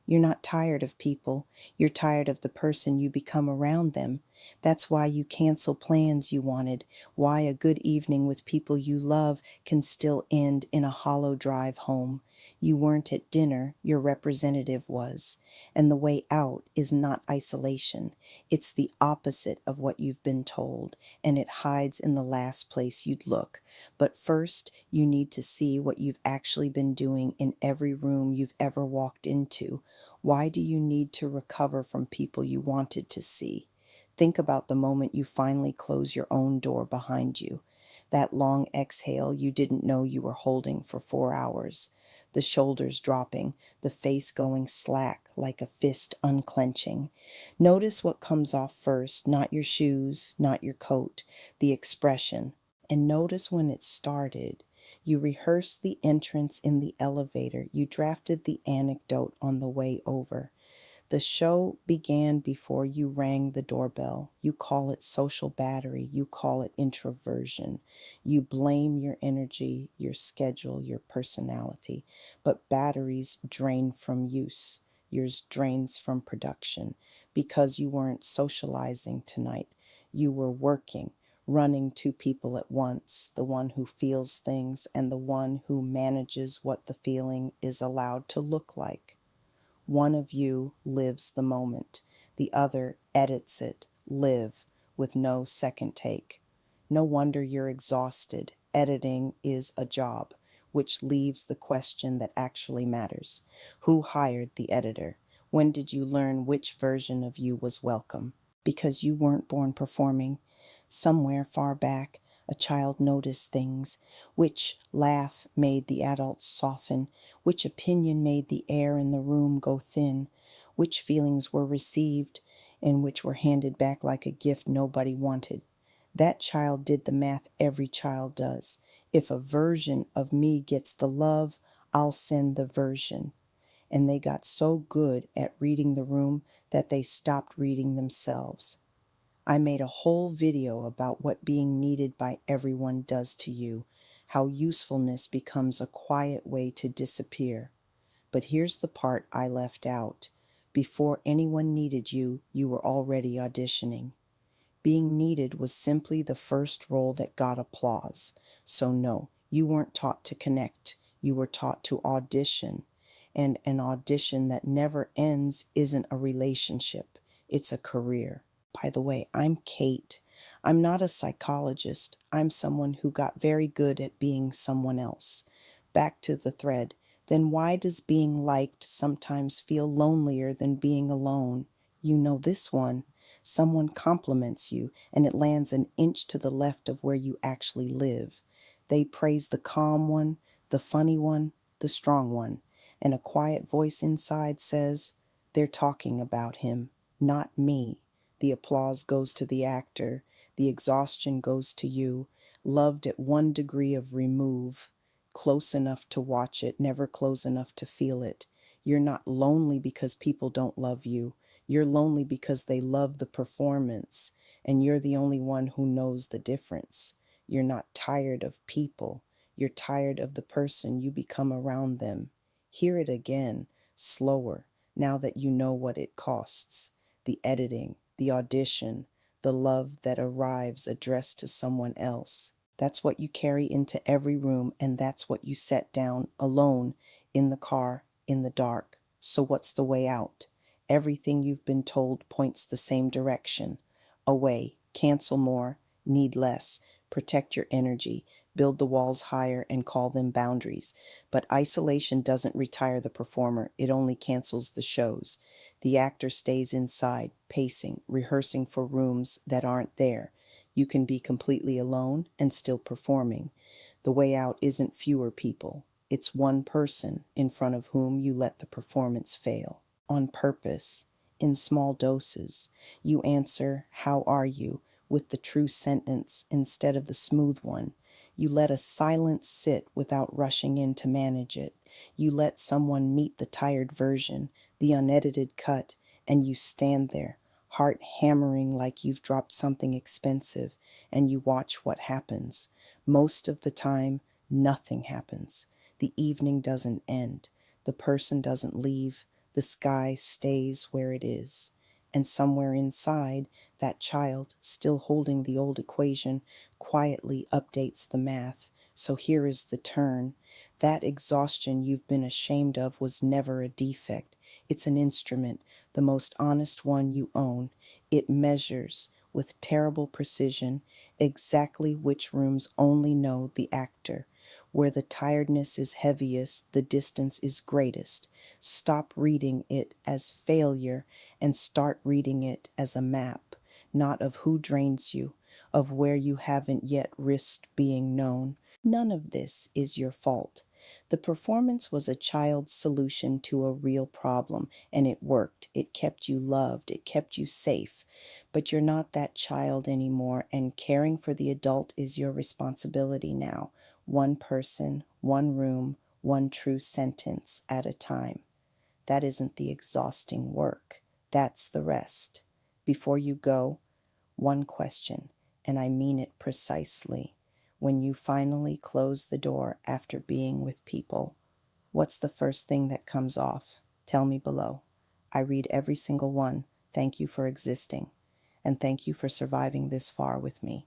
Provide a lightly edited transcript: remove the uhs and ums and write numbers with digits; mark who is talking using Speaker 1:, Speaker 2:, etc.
Speaker 1: You're not tired of people. You're tired of the person you become around them. That's why you cancel plans you wanted, why a good evening with people you love can still end in a hollow drive home. You weren't at dinner, your representative was. And the way out is not isolation. It's the opposite of what you've been told, and it hides in the last place you'd look. But first, you need to see what you've actually been doing in every room you've ever walked into. Why do you need to recover from people you wanted to see? Think about the moment you finally close your own door behind you. That long exhale you didn't know you were holding for 4 hours. The shoulders dropping, the face going slack like a fist unclenching. Notice what comes off first, not your shoes, not your coat, the expression. And notice when it started. You rehearsed the entrance in the elevator. You drafted the anecdote on the way over. The show began before you rang the doorbell. You call it social battery. You call it introversion. You blame your energy, your schedule, your personality. But batteries drain from use. Yours drains from production because you weren't socializing tonight. You were working, running two people at once, the one who feels things and the one who manages what the feeling is allowed to look like. One of you lives the moment. The other edits it, live, with no second take. No wonder you're exhausted. Editing is a job, which leaves the question that actually matters. Who hired the editor? When did you learn which version of you was welcome? Because you weren't born performing. Somewhere far back, a child noticed things. Which laugh made the adults soften? Which opinion made the air in the room go thin? Which feelings were received and which were handed back like a gift nobody wanted? That child did the math every child does. If a version of me gets the love, I'll send the version. And they got so good at reading the room that they stopped reading themselves. I made a whole video about what being needed by everyone does to you, how usefulness becomes a quiet way to disappear. But here's the part I left out. Before anyone needed you, you were already auditioning. Being needed was simply the first role that got applause. So no, you weren't taught to connect. You were taught to audition. And an audition that never ends isn't a relationship. It's a career. By the way, I'm Kate. I'm not a psychologist. I'm someone who got very good at being someone else. Back to the thread. Then why does being liked sometimes feel lonelier than being alone? You know this one. Someone compliments you and it lands an inch to the left of where you actually live. They praise the calm one, the funny one, the strong one. And a quiet voice inside says, they're talking about him, not me. The applause goes to the actor. The exhaustion goes to you. Loved at 1 degree of remove. Close enough to watch it, never close enough to feel it. You're not lonely because people don't love you. You're lonely because they love the performance, and you're the only one who knows the difference. You're not tired of people. You're tired of the person you become around them. Hear it again, slower, now that you know what it costs. The editing, the audition, the love that arrives addressed to someone else. That's what you carry into every room, and that's what you set down alone in the car in the dark. So what's the way out? Everything you've been told points the same direction. Away, cancel more, need less, protect your energy, build the walls higher and call them boundaries. But isolation doesn't retire the performer, it only cancels the shows. The actor stays inside, pacing, rehearsing for rooms that aren't there. You can be completely alone and still performing. The way out isn't fewer people. It's one person in front of whom you let the performance fail. On purpose, in small doses, you answer, "How are you?" with the true sentence instead of the smooth one. You let a silence sit without rushing in to manage it. You let someone meet the tired version, the unedited cut, and you stand there, heart hammering like you've dropped something expensive, and you watch what happens. Most of the time, nothing happens. The evening doesn't end. The person doesn't leave. The sky stays where it is. And somewhere inside, that child, still holding the old equation, quietly updates the math. So here is the turn. That exhaustion you've been ashamed of was never a defect. It's an instrument, the most honest one you own. It measures, with terrible precision, exactly which rooms only know the actor. Where the tiredness is heaviest, the distance is greatest. Stop reading it as failure and start reading it as a map, not of who drains you, of where you haven't yet risked being known. None of this is your fault. The performance was a child's solution to a real problem, and it worked. It kept you loved, it kept you safe. But you're not that child anymore, and caring for the adult is your responsibility now. One person, one room, one true sentence at a time. That isn't the exhausting work. That's the rest. Before you go, one question, and I mean it precisely. When you finally close the door after being with people, what's the first thing that comes off? Tell me below. I read every single one. Thank you for existing, and thank you for surviving this far with me.